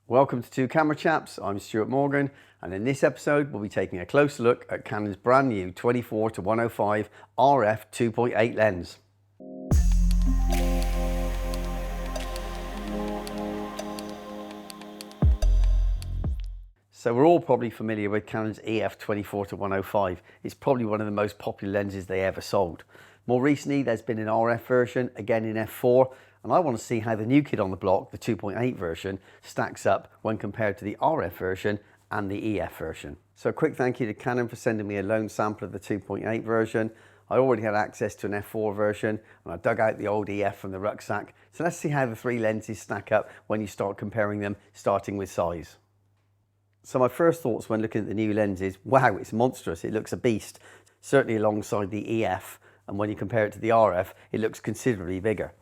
Welcome to Two Camera Chaps. I'm Stuart Morgan, and in this episode we'll be taking a closer look at Canon's brand new 24-105 RF 2.8 lens. So we're all probably familiar with Canon's EF 24-105. It's probably one of the most popular lenses they ever sold. More recently there's been an RF version, again in f4, and I want to see how the new kid on the block, the 2.8 version, stacks up when compared to the RF version and the EF version. So a quick thank you to Canon for sending me a loan sample of the 2.8 version. I already had access to an f4 version and I dug out the old EF from the rucksack. So let's see how the three lenses stack up when you start comparing them, starting with size. So my first thoughts when looking at the new lens is, wow, it's monstrous. It looks a beast, certainly alongside the EF. And when you compare it to the RF, it looks considerably bigger.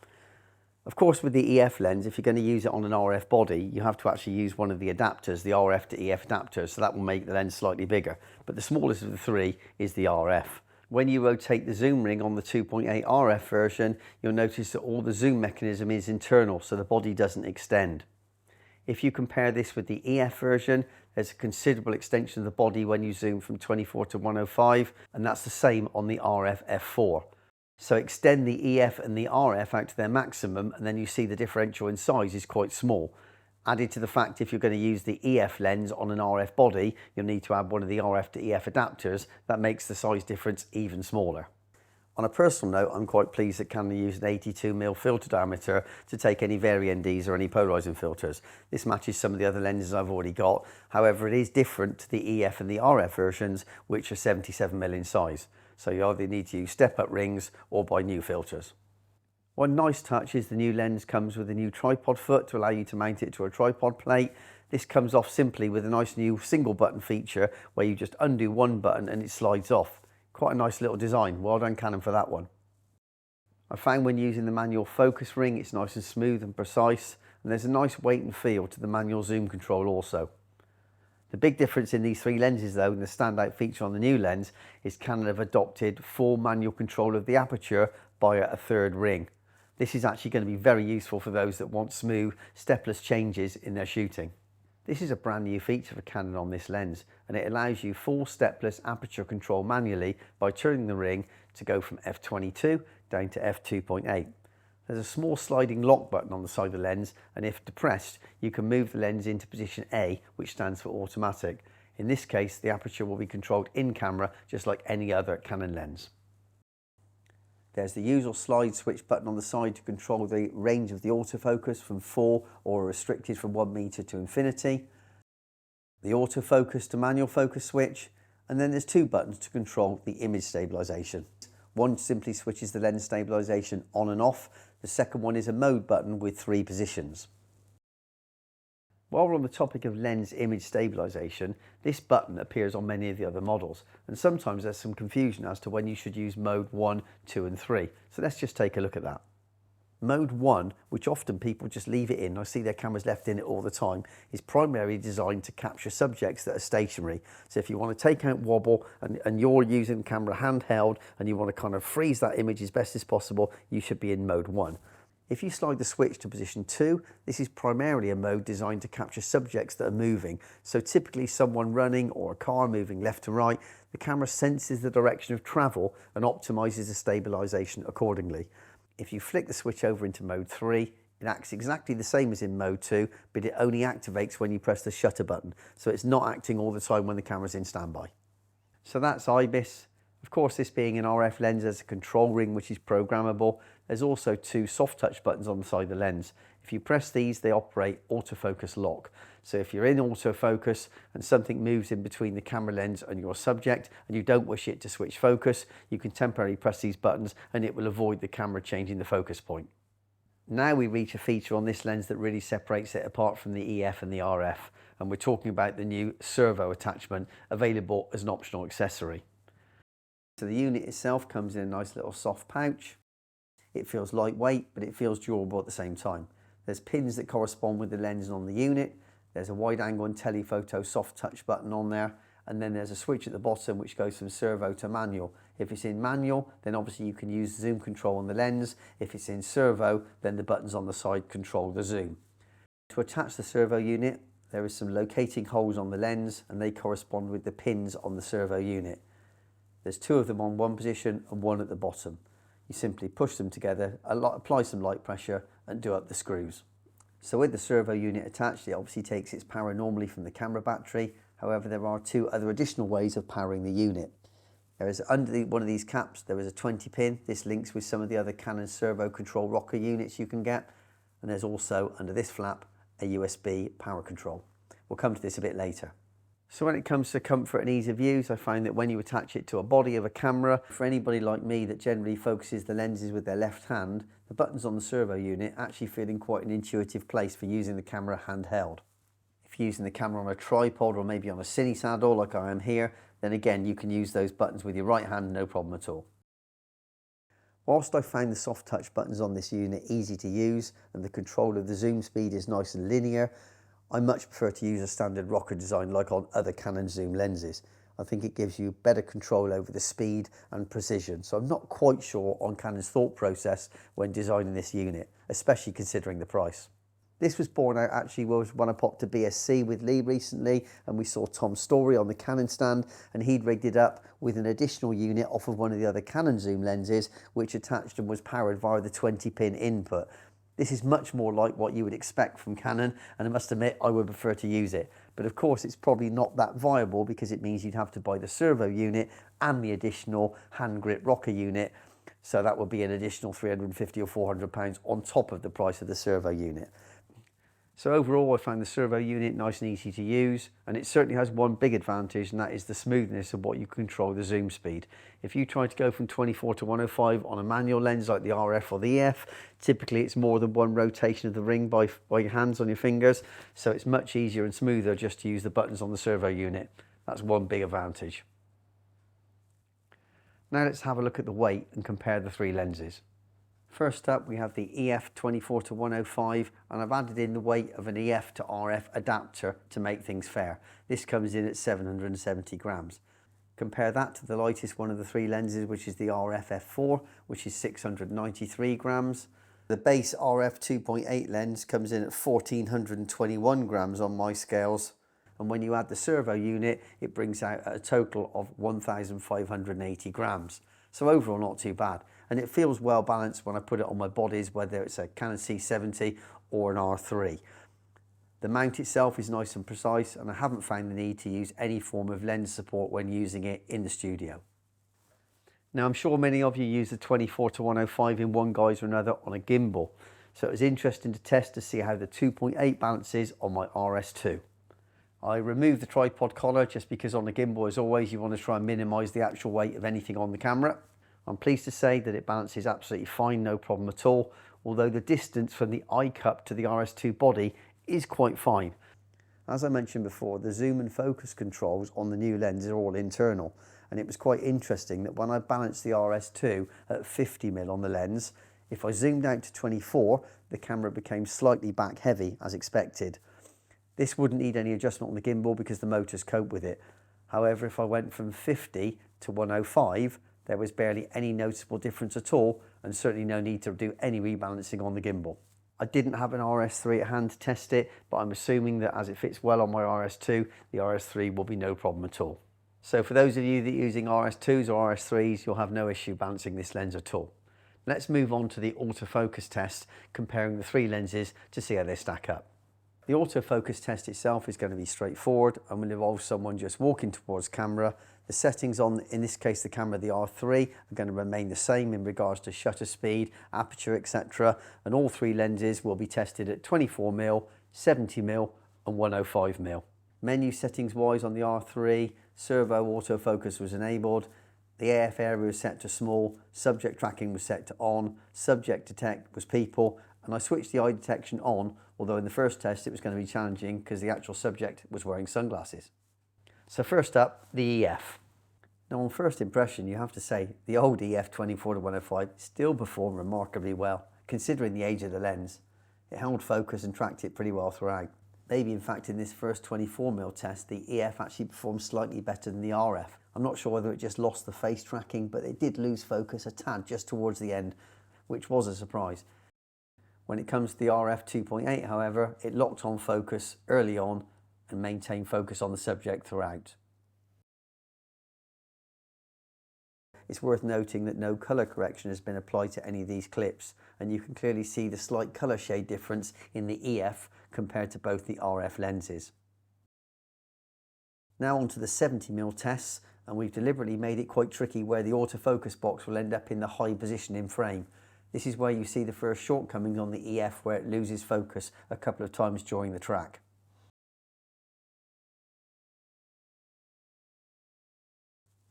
Of course, with the EF lens, if you're going to use it on an RF body, you have to actually use one of the adapters, the RF to EF adapters, so that will make the lens slightly bigger. But the smallest of the three is the RF. When you rotate the zoom ring on the 2.8 RF version, you'll notice that all the zoom mechanism is internal, so the body doesn't extend. If you compare this with the EF version, there's a considerable extension of the body when you zoom from 24-105, and that's the same on the RF f4. So extend the EF and the RF out to their maximum, and then you see the differential in size is quite small. Added to the fact if you're going to use the EF lens on an RF body, you'll need to add one of the RF to EF adapters. That makes the size difference even smaller. On a personal note, I'm quite pleased that Canon used an 82mm filter diameter to take any vari-NDs or any polarizing filters. This matches some of the other lenses I've already got. However, it is different to the EF and the RF versions, which are 77mm in size. So you either need to use step-up rings or buy new filters. One nice touch is the new lens comes with a new tripod foot to allow you to mount it to a tripod plate. This comes off simply with a nice new single button feature where you just undo one button and it slides off. Quite a nice little design. Well done, Canon, for that one. I found when using the manual focus ring, it's nice and smooth and precise, and there's a nice weight and feel to the manual zoom control also. The big difference in these three lenses though, and the standout feature on the new lens, is Canon have adopted full manual control of the aperture via a third ring. This is actually going to be very useful for those that want smooth, stepless changes in their shooting. This is a brand new feature for Canon on this lens, and it allows you full stepless aperture control manually by turning the ring to go from f22 down to f2.8. There's a small sliding lock button on the side of the lens, and if depressed, you can move the lens into position A, which stands for automatic. In this case, the aperture will be controlled in camera, just like any other Canon lens. There's the usual slide switch button on the side to control the range of the autofocus from 4 or restricted from 1 meter to infinity. The autofocus to manual focus switch, and then there's two buttons to control the image stabilization. One simply switches the lens stabilization on and off. The second one is a mode button with 3 positions. While we're on the topic of lens image stabilization, this button appears on many of the other models, and sometimes there's some confusion as to when you should use mode 1, 2 and 3. So let's just take a look at that. Mode 1, which often people just leave it in, I see their cameras left in it all the time, is primarily designed to capture subjects that are stationary. So if you want to take out wobble and you're using the camera handheld and you want to kind of freeze that image as best as possible, you should be in mode 1. If you slide the switch to position 2, this is primarily a mode designed to capture subjects that are moving. So typically someone running or a car moving left to right, the camera senses the direction of travel and optimizes the stabilization accordingly. If you flick the switch over into mode 3, it acts exactly the same as in mode 2, but it only activates when you press the shutter button. So it's not acting all the time when the camera's in standby. So that's IBIS. Of course, this being an RF lens, there's a control ring which is programmable. There's also 2 soft touch buttons on the side of the lens. If you press these, they operate autofocus lock. So if you're in autofocus and something moves in between the camera lens and your subject and you don't wish it to switch focus, you can temporarily press these buttons and it will avoid the camera changing the focus point. Now we reach a feature on this lens that really separates it apart from the EF and the RF, and we're talking about the new servo attachment available as an optional accessory. So the unit itself comes in a nice little soft pouch. It feels lightweight, but it feels durable at the same time. There's pins that correspond with the lens on the unit. There's a wide angle and telephoto soft touch button on there. And then there's a switch at the bottom which goes from servo to manual. If it's in manual, then obviously you can use zoom control on the lens. If it's in servo, then the buttons on the side control the zoom. To attach the servo unit, there is some locating holes on the lens and they correspond with the pins on the servo unit. There's two of them on one position and one at the bottom. You simply push them together, apply some light pressure and do up the screws. So with the servo unit attached, it obviously takes its power normally from the camera battery. However, there are two other additional ways of powering the unit. There is under one of these caps, there is a 20 pin. This links with some of the other Canon servo control rocker units you can get. And there's also under this flap, a USB power control. We'll come to this a bit later. So when it comes to comfort and ease of use, I find that when you attach it to a body of a camera, for anybody like me that generally focuses the lenses with their left hand, the buttons on the servo unit actually feel in quite an intuitive place for using the camera handheld. If you're using the camera on a tripod or maybe on a cine saddle like I am here, then again you can use those buttons with your right hand, no problem at all. Whilst I found the soft touch buttons on this unit easy to use and the control of the zoom speed is nice and linear, I much prefer to use a standard rocker design like on other Canon zoom lenses. I think it gives you better control over the speed and precision, so I'm not quite sure on Canon's thought process when designing this unit, especially considering the price. This was born out actually when I popped to BSC with Lee recently and we saw Tom's story on the Canon stand and he'd rigged it up with an additional unit off of one of the other Canon zoom lenses which attached and was powered via the 20 pin input. This is much more like what you would expect from Canon and I must admit I would prefer to use it. But of course it's probably not that viable because it means you'd have to buy the servo unit and the additional hand grip rocker unit. So that would be an additional £350 or £400 on top of the price of the servo unit. So overall I found the servo unit nice and easy to use and it certainly has one big advantage and that is the smoothness of what you control the zoom speed. If you try to go from 24 to 105 on a manual lens like the RF or the EF, typically it's more than one rotation of the ring by your hands on your fingers, so it's much easier and smoother just to use the buttons on the servo unit. That's one big advantage. Now let's have a look at the weight and compare the three lenses. First up we have the EF 24 to 105 and I've added in the weight of an EF to RF adapter to make things fair. This comes in at 770 grams. Compare that to the lightest one of the three lenses which is the RF F4 which is 693 grams. The base RF 2.8 lens comes in at 1421 grams on my scales and when you add the servo unit it brings out a total of 1580 grams. So overall not too bad. And it feels well balanced when I put it on my bodies, whether it's a Canon C70 or an R3. The mount itself is nice and precise and I haven't found the need to use any form of lens support when using it in the studio. Now I'm sure many of you use the 24 to 105 in one guise or another on a gimbal, so it was interesting to test to see how the 2.8 balances on my RS2. I removed the tripod collar just because on the gimbal as always you want to try and minimise the actual weight of anything on the camera. I'm pleased to say that it balances absolutely fine, no problem at all, although the distance from the eye cup to the RS2 body is quite fine. As I mentioned before, the zoom and focus controls on the new lens are all internal, and it was quite interesting that when I balanced the RS2 at 50mm on the lens, if I zoomed out to 24, the camera became slightly back heavy as expected. This wouldn't need any adjustment on the gimbal because the motors cope with it. However, if I went from 50 to 105, there was barely any noticeable difference at all and certainly no need to do any rebalancing on the gimbal. I didn't have an RS3 at hand to test it, but I'm assuming that as it fits well on my RS2, the RS3 will be no problem at all. So for those of you that are using RS2s or RS3s, you'll have no issue balancing this lens at all. Let's move on to the autofocus test, comparing the three lenses to see how they stack up. The autofocus test itself is going to be straightforward and will involve someone just walking towards camera. The settings on, in this case the camera, the R3, are going to remain the same in regards to shutter speed, aperture, etc. And all three lenses will be tested at 24mm, 70mm and 105mm. Menu settings wise on the R3, servo autofocus was enabled, the AF area was set to small, subject tracking was set to on, subject detect was people, and I switched the eye detection on, although in the first test it was going to be challenging because the actual subject was wearing sunglasses. So first up, the EF. Now on first impression you have to say the old EF 24 to 105 still performed remarkably well considering the age of the lens. It held focus and tracked it pretty well throughout. Maybe in fact in this first 24mm test the EF actually performed slightly better than the RF. I'm not sure whether it just lost the face tracking, but it did lose focus a tad just towards the end, which was a surprise. When it comes to the RF 2.8 however, it locked on focus early on and maintain focus on the subject throughout. It's worth noting that no colour correction has been applied to any of these clips, and you can clearly see the slight colour shade difference in the EF compared to both the RF lenses. Now on to the 70mm tests, and we've deliberately made it quite tricky where the autofocus box will end up in the high position in frame. This is where you see the first shortcomings on the EF, where it loses focus a couple of times during the track.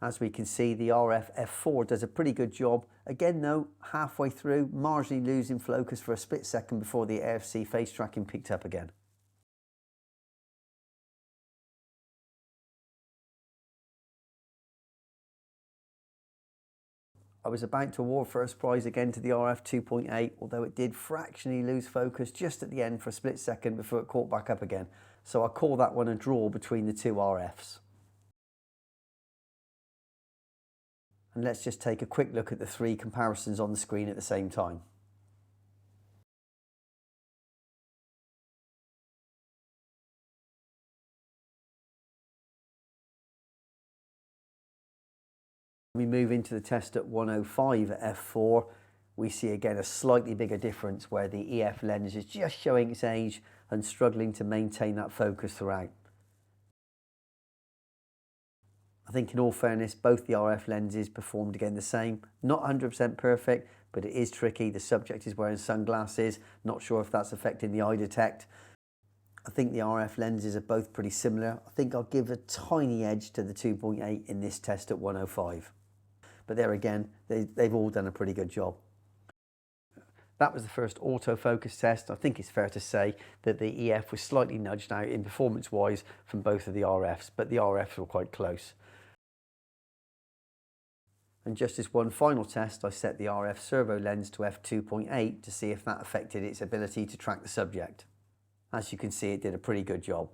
As we can see, the RF f4 does a pretty good job. Again though, halfway through, marginally losing focus for a split second before the AFC face tracking picked up again. I was about to award first prize again to the RF 2.8, although it did fractionally lose focus just at the end for a split second before it caught back up again. So I call that one a draw between the two RFs. And let's just take a quick look at the three comparisons on the screen at the same time. When we move into the test at 105 at f4, we see again a slightly bigger difference where the EF lens is just showing its age and struggling to maintain that focus throughout. I think in all fairness, both the RF lenses performed again the same. Not 100% perfect, but it is tricky. The subject is wearing sunglasses. Not sure if that's affecting the eye detect. I think the RF lenses are both pretty similar. I think I'll give a tiny edge to the 2.8 in this test at 105. But there again, they've all done a pretty good job. That was the first autofocus test. I think it's fair to say that the EF was slightly nudged out in performance-wise from both of the RFs, but the RFs were quite close. And just as one final test, I set the RF Servo Lens to f2.8 to see if that affected its ability to track the subject. As you can see, it did a pretty good job.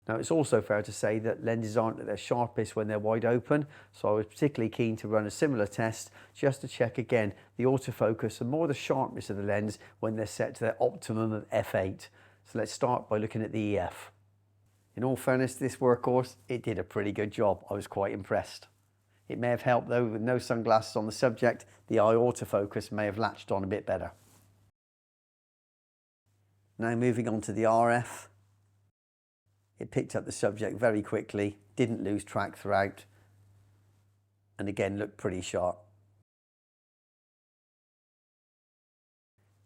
Now, it's also fair to say that lenses aren't at their sharpest when they're wide open, so I was particularly keen to run a similar test just to check again the autofocus and more the sharpness of the lens when they're set to their optimum of f8. So let's start by looking at the EF. In all fairness, this workhorse, it did a pretty good job. I was quite impressed. It may have helped though, with no sunglasses on the subject, the eye autofocus may have latched on a bit better. Now moving on to the RF. It picked up the subject very quickly, didn't lose track throughout, and again looked pretty sharp.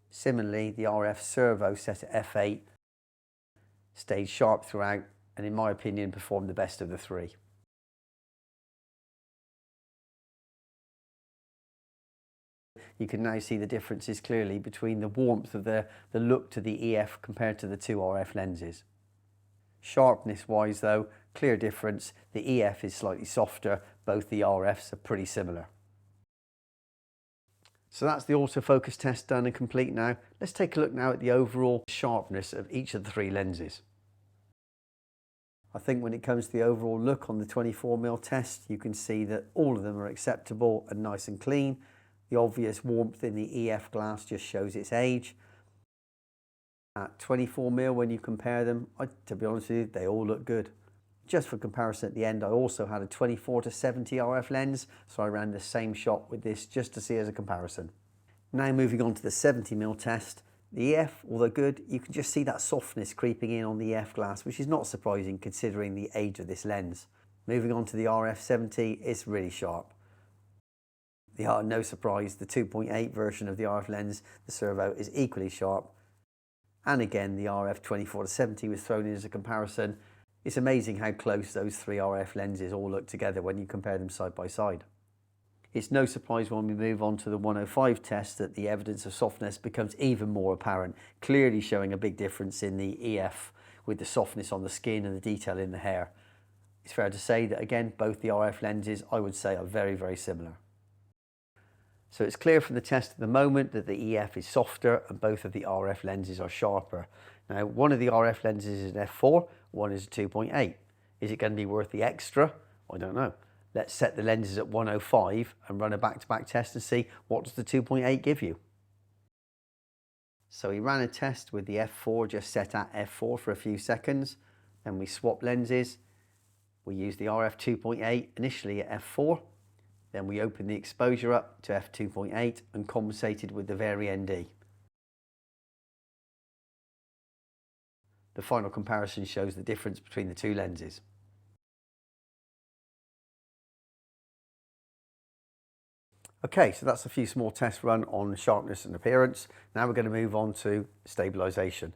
Similarly, the RF Servo set at f8 stayed sharp throughout and in my opinion performed the best of the three. You can now see the differences clearly between the warmth of the look to the EF compared to the two RF lenses. Sharpness wise though, clear difference. The EF is slightly softer, both the RFs are pretty similar. So that's the autofocus test done and complete now. Let's take a look now at the overall sharpness of each of the three lenses. I think when it comes to the overall look on the 24mm test, you can see that all of them are acceptable and nice and clean. The obvious warmth in the EF glass just shows its age. At 24mm, when you compare them, to be honest with you, they all look good. Just for comparison at the end, I also had a 24-70 RF lens, so I ran the same shot with this just to see as a comparison. Now moving on to the 70mm test. The EF, although good, you can just see that softness creeping in on the EF glass, which is not surprising considering the age of this lens. Moving on to the RF 70, it's really sharp. No surprise, the 2.8 version of the RF lens, the Servo, is equally sharp. And again, the RF 24-70 was thrown in as a comparison. It's amazing how close those three RF lenses all look together when you compare them side by side. It's no surprise when we move on to the 105 test that the evidence of softness becomes even more apparent, clearly showing a big difference in the EF with the softness on the skin and the detail in the hair. It's fair to say that again, both the RF lenses, I would say, are very, very similar. So it's clear from the test at the moment that the EF is softer and both of the RF lenses are sharper. Now, one of the RF lenses is an f4, one is a 2.8. Is it going to be worth the extra? I don't know. Let's set the lenses at 105 and run a back-to-back test and see what does the 2.8 give you. So we ran a test with the f4 just set at f4 for a few seconds. Then we swapped lenses. We used the RF 2.8 initially at f4. Then we opened the exposure up to f2.8 and compensated with the Vari-ND. The final comparison shows the difference between the two lenses. Okay, so that's a few small tests run on sharpness and appearance. Now we're going to move on to stabilization.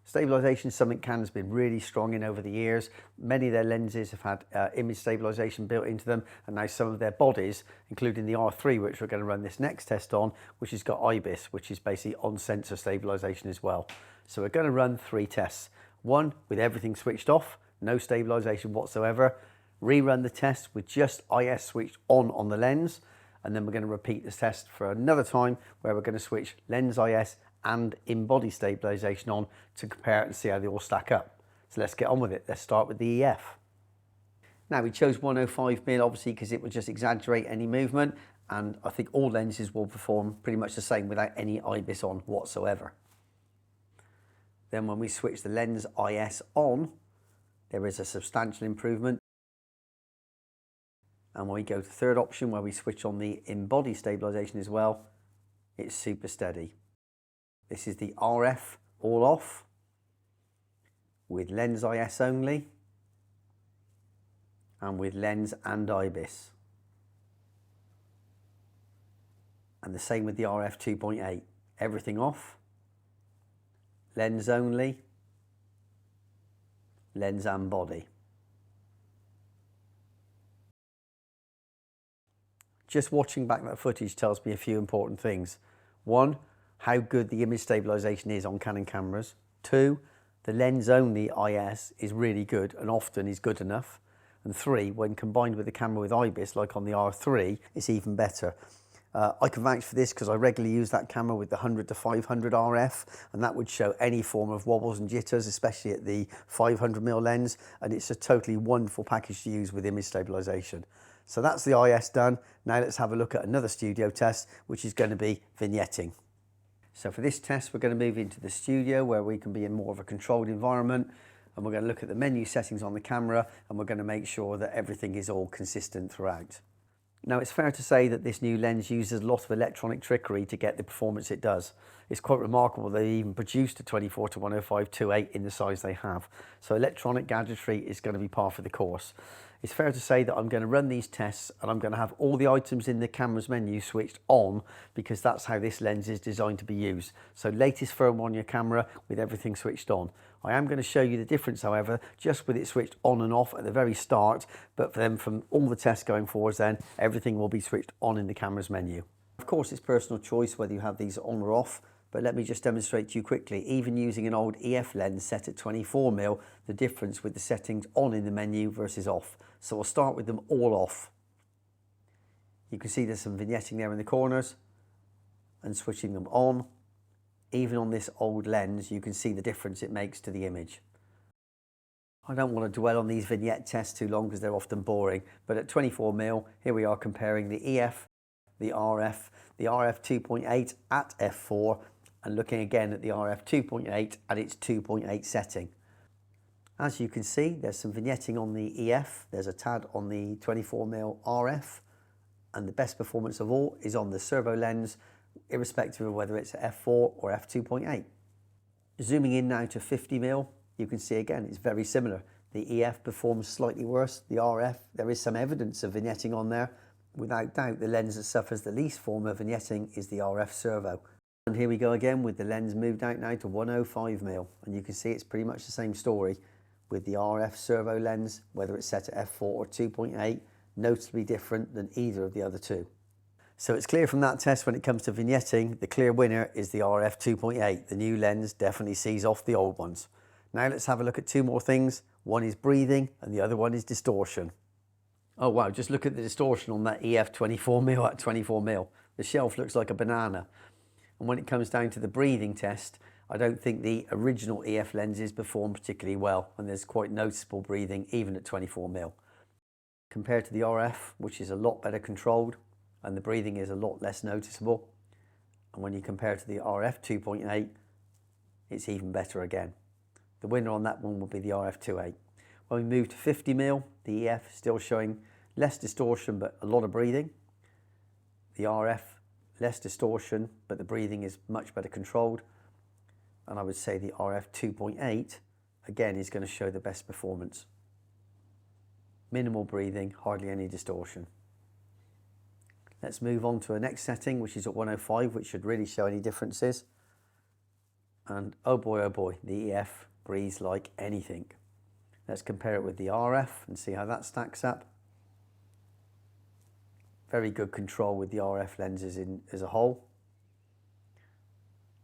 Stabilization is something Canon's been really strong in over the years. Many of their lenses have had image stabilization built into them, and now some of their bodies, including the R3, which we're going to run this next test on, which has got IBIS, which is basically on-sensor stabilization as well. So we're going to run 3 tests. One with everything switched off, no stabilization whatsoever. Rerun the test with just IS switched on the lens. And then we're going to repeat this test for another time where we're going to switch lens IS and in-body stabilization on to compare it and see how they all stack up. So let's get on with it. Let's start with the EF. Now we chose 105mm obviously because it would just exaggerate any movement, and I think all lenses will perform pretty much the same without any IBIS on whatsoever. Then when we switch the lens IS on, there is a substantial improvement. And when we go to the third option where we switch on the in-body stabilization as well, it's super steady. This is the RF all off with lens IS only and with lens and IBIS. And the same with the RF 2.8. Everything off, lens only, lens and body. Just watching back that footage tells me a few important things. 1, how good the image stabilization is on Canon cameras. 2, the lens only IS is really good and often is good enough. And 3, when combined with the camera with IBIS, like on the R3, it's even better. I can vouch for this because I regularly use that camera with the 100 to 500 RF, and that would show any form of wobbles and jitters, especially at the 500mm lens, and it's a totally wonderful package to use with image stabilization. So that's the IS done. Now let's have a look at another studio test, which is going to be vignetting. So for this test, we're going to move into the studio where we can be in more of a controlled environment, and we're going to look at the menu settings on the camera, and we're going to make sure that everything is all consistent throughout. Now it's fair to say that this new lens uses a lot of electronic trickery to get the performance it does. It's quite remarkable they even produced a 24 to 105 2.8 in the size they have. So electronic gadgetry is going to be par for the course. It's fair to say that I'm going to run these tests and I'm going to have all the items in the camera's menu switched on because that's how this lens is designed to be used. So latest firmware on your camera with everything switched on. I am going to show you the difference, however, just with it switched on and off at the very start, but then from all the tests going forwards then, everything will be switched on in the camera's menu. Of course, it's personal choice whether you have these on or off, but let me just demonstrate to you quickly, even using an old EF lens set at 24mm, the difference with the settings on in the menu versus off. So we'll start with them all off. You can see there's some vignetting there in the corners, and switching them on. Even on this old lens, you can see the difference it makes to the image. I don't want to dwell on these vignette tests too long because they're often boring, but at 24mm, here we are comparing the EF, the RF 2.8 at f4, and looking again at the RF 2.8 at its 2.8 setting. As you can see, there's some vignetting on the EF, there's a tad on the 24mm RF, and the best performance of all is on the Servo Lens, irrespective of whether it's f4 or f2.8. Zooming in now to 50mm, you can see again it's very similar. The EF performs slightly worse. The RF, there is some evidence of vignetting on there. Without doubt, the lens that suffers the least form of vignetting is the RF Servo. And here we go again with the lens moved out now to 105mm, and you can see it's pretty much the same story with the RF Servo Lens, whether it's set at f4 or 2.8, noticeably different than either of the other two. So it's clear from that test when it comes to vignetting, the clear winner is the RF 2.8. The new lens definitely sees off the old ones. Now let's have a look at two more things. One is breathing and the other one is distortion. Oh wow, just look at the distortion on that EF 24mm at 24mm. The shelf looks like a banana. And when it comes down to the breathing test, I don't think the original EF lenses perform particularly well, and there's quite noticeable breathing even at 24mm. Compared to the RF, which is a lot better controlled, and the breathing is a lot less noticeable. And when you compare to the RF 2.8, it's even better again. The winner on that one will be the RF28. When we move to 50mm, the EF is still showing less distortion but a lot of breathing. The RF, less distortion, but the breathing is much better controlled. And I would say the RF 2.8 again is going to show the best performance. Minimal breathing, hardly any distortion. Let's move on to the next setting, which is at 105, which should really show any differences. And oh boy, the EF breathes like anything. Let's compare it with the RF and see how that stacks up. Very good control with the RF lenses as a whole.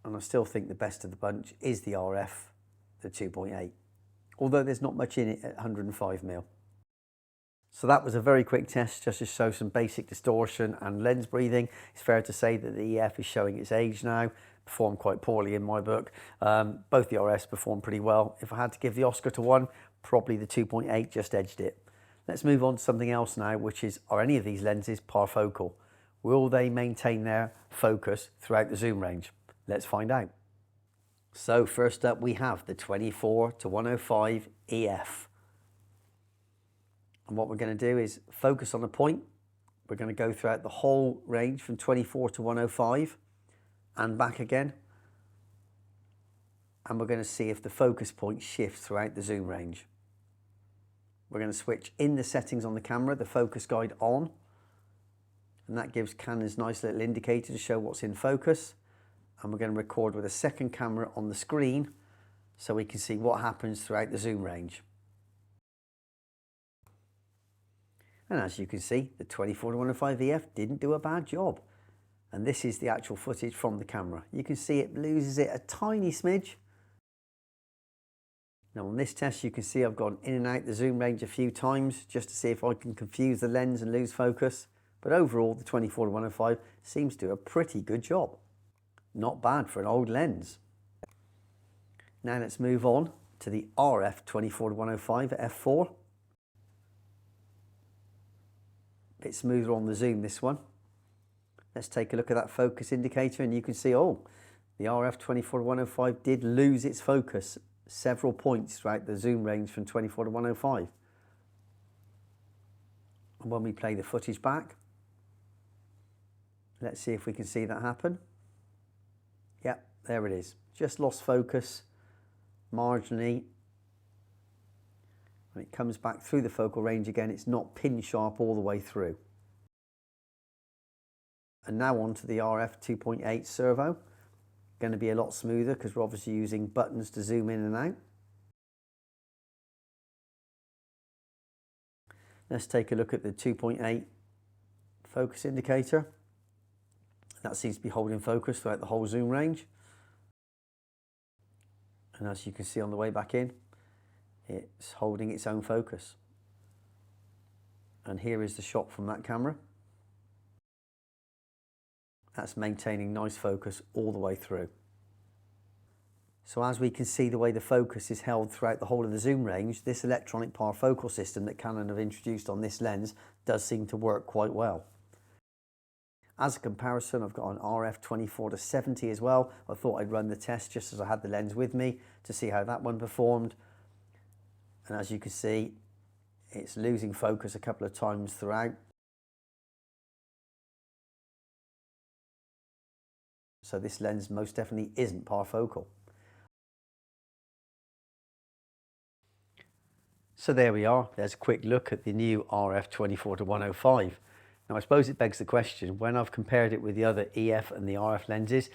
And I still think the best of the bunch is the RF, the 2.8, although there's not much in it at 105mm. So that was a very quick test just to show some basic distortion and lens breathing. It's fair to say that the EF is showing its age now, performed quite poorly in my book. Both the RFs performed pretty well. If I had to give the Oscar to one, probably the 2.8 just edged it. Let's move on to something else now, which is, are any of these lenses parfocal? Will they maintain their focus throughout the zoom range? Let's find out. So first up we have the 24-105 EF. And what we're going to do is focus on a point. We're going to go throughout the whole range from 24-105 and back again. And we're going to see if the focus point shifts throughout the zoom range. We're going to switch in the settings on the camera, the focus guide on. And that gives Canon's nice little indicator to show what's in focus. And we're going to record with a second camera on the screen so we can see what happens throughout the zoom range. And as you can see, the 24-105 EF didn't do a bad job. And this is the actual footage from the camera. You can see it loses it a tiny smidge. Now on this test you can see I've gone in and out the zoom range a few times just to see if I can confuse the lens and lose focus. But overall the 24-105 seems to do a pretty good job. Not bad for an old lens. Now let's move on to the RF 24-105 at f4. Bit smoother on the zoom, this one. Let's take a look at that focus indicator and you can see, oh, the RF 24-105 did lose its focus several points throughout the zoom range from 24-105. And when we play the footage back, let's see if we can see that happen. Yep, there it is. Just lost focus marginally. When it comes back through the focal range again, it's not pin sharp all the way through. And now on to the RF 2.8 servo. Going to be a lot smoother because we're obviously using buttons to zoom in and out. Let's take a look at the 2.8 focus indicator. That seems to be holding focus throughout the whole zoom range. And as you can see on the way back in, it's holding its own focus. And here is the shot from that camera. That's maintaining nice focus all the way through. So as we can see the way the focus is held throughout the whole of the zoom range, this electronic parfocal system that Canon have introduced on this lens does seem to work quite well. As a comparison, I've got an RF 24-70 as well. I thought I'd run the test just as I had the lens with me to see how that one performed. And as you can see, it's losing focus a couple of times throughout. So this lens most definitely isn't parfocal. So there we are. There's a quick look at the new RF 24-105. Now I suppose it begs the question, when I've compared it with the other EF and the RF lenses,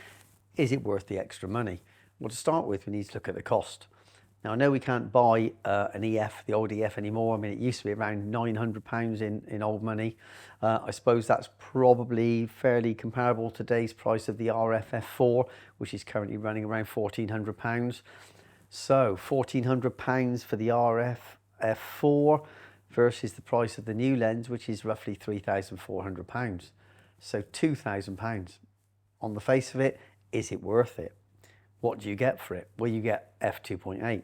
is it worth the extra money? Well, to start with, we need to look at the cost. Now I know we can't buy an EF, the old EF anymore. I mean, it used to be around £900 in old money. I suppose that's probably fairly comparable to today's price of the RF F4, which is currently running around £1,400. So £1,400 for the RF F4 versus the price of the new lens, which is roughly £3,400. So £2,000. On the face of it, is it worth it? What do you get for it? Well, you get f2.8.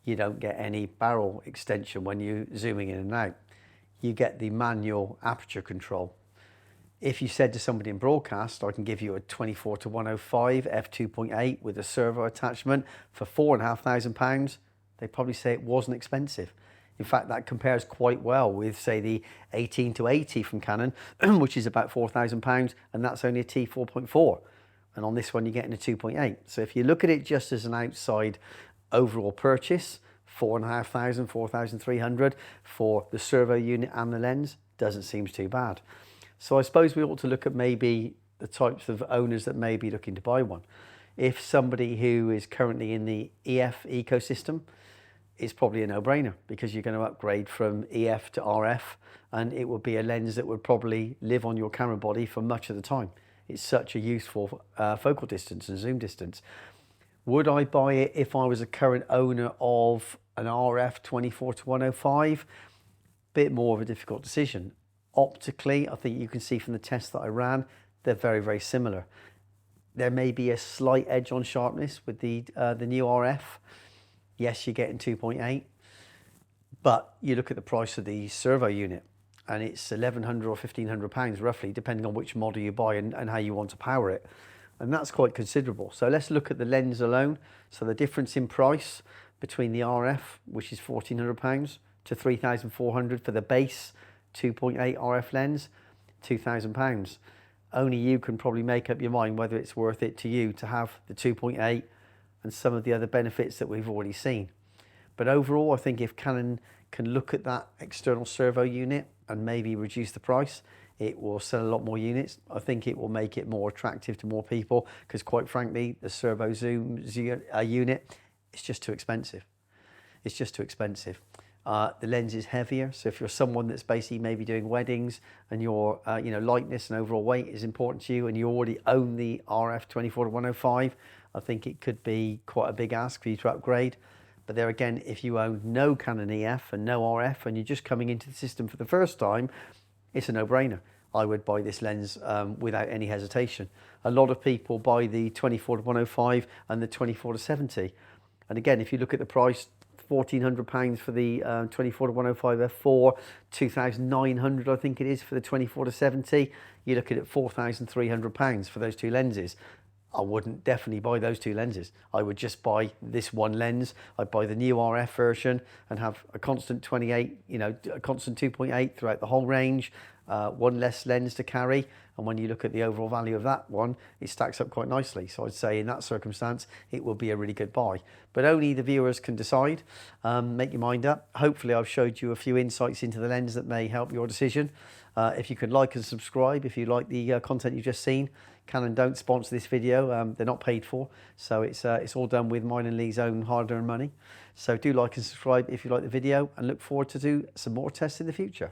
You don't get any barrel extension when you're zooming in and out. You get the manual aperture control. If you said to somebody in broadcast, I can give you a 24-105 f2.8 with a servo attachment for £4,500, they'd probably say it wasn't expensive. In fact, that compares quite well with, say, the 18-80 from Canon, which is about £4,000, and that's only a T4.4. And on this one, you're getting a 2.8. So if you look at it just as an outside overall purchase, £4,500, £4,300 for the servo unit and the lens, doesn't seem too bad. So I suppose we ought to look at maybe the types of owners that may be looking to buy one. If somebody who is currently in the EF ecosystem, it's probably a no-brainer, because you're going to upgrade from EF to RF, and it would be a lens that would probably live on your camera body for much of the time. It's such a useful focal distance and zoom distance. Would I buy it if I was a current owner of an RF 24-105? Bit more of a difficult decision. Optically, I think you can see from the test that I ran, they're very, very similar. There may be a slight edge on sharpness with the new RF. Yes, you're getting 2.8, but you look at the price of the servo unit, and it's £1,100 or £1,500 roughly, depending on which model you buy and how you want to power it. And that's quite considerable. So let's look at the lens alone. So the difference in price between the RF, which is £1,400, to £3,400 for the base 2.8 RF lens, £2,000. Only you can probably make up your mind whether it's worth it to you to have the 2.8 and some of the other benefits that we've already seen. But overall, I think if Canon can look at that external servo unit and maybe reduce the price, it will sell a lot more units. I think it will make it more attractive to more people, because quite frankly, the servo zoom unit, it's just too expensive. It's just too expensive. The lens is heavier, so if you're someone that's basically maybe doing weddings and your lightness and overall weight is important to you, and you already own the RF 24-105, I think it could be quite a big ask for you to upgrade. But there again, if you own no Canon EF and no RF and you're just coming into the system for the first time, it's a no-brainer. I would buy this lens without any hesitation. A lot of people buy the 24-105 and the 24-70. And again, if you look at the price, £1,400 for the 24-105 f4, £2,900 I think it is for the 24-70. You look at it, £4,300 for those two lenses. I wouldn't definitely buy those two lenses. I would just buy this one lens. I'd buy the new RF version and have a constant 28, a constant 2.8 throughout the whole range, one less lens to carry. And when you look at the overall value of that one, it stacks up quite nicely. So I'd say in that circumstance, it will be a really good buy. But only the viewers can decide. Make your mind up. Hopefully I've showed you a few insights into the lens that may help your decision. If you could like and subscribe if you like the content you've just seen. Canon don't sponsor this video, they're not paid for, so it's all done with mine and Lee's own hard-earned money. So do like and subscribe if you like the video, and look forward to do some more tests in the future.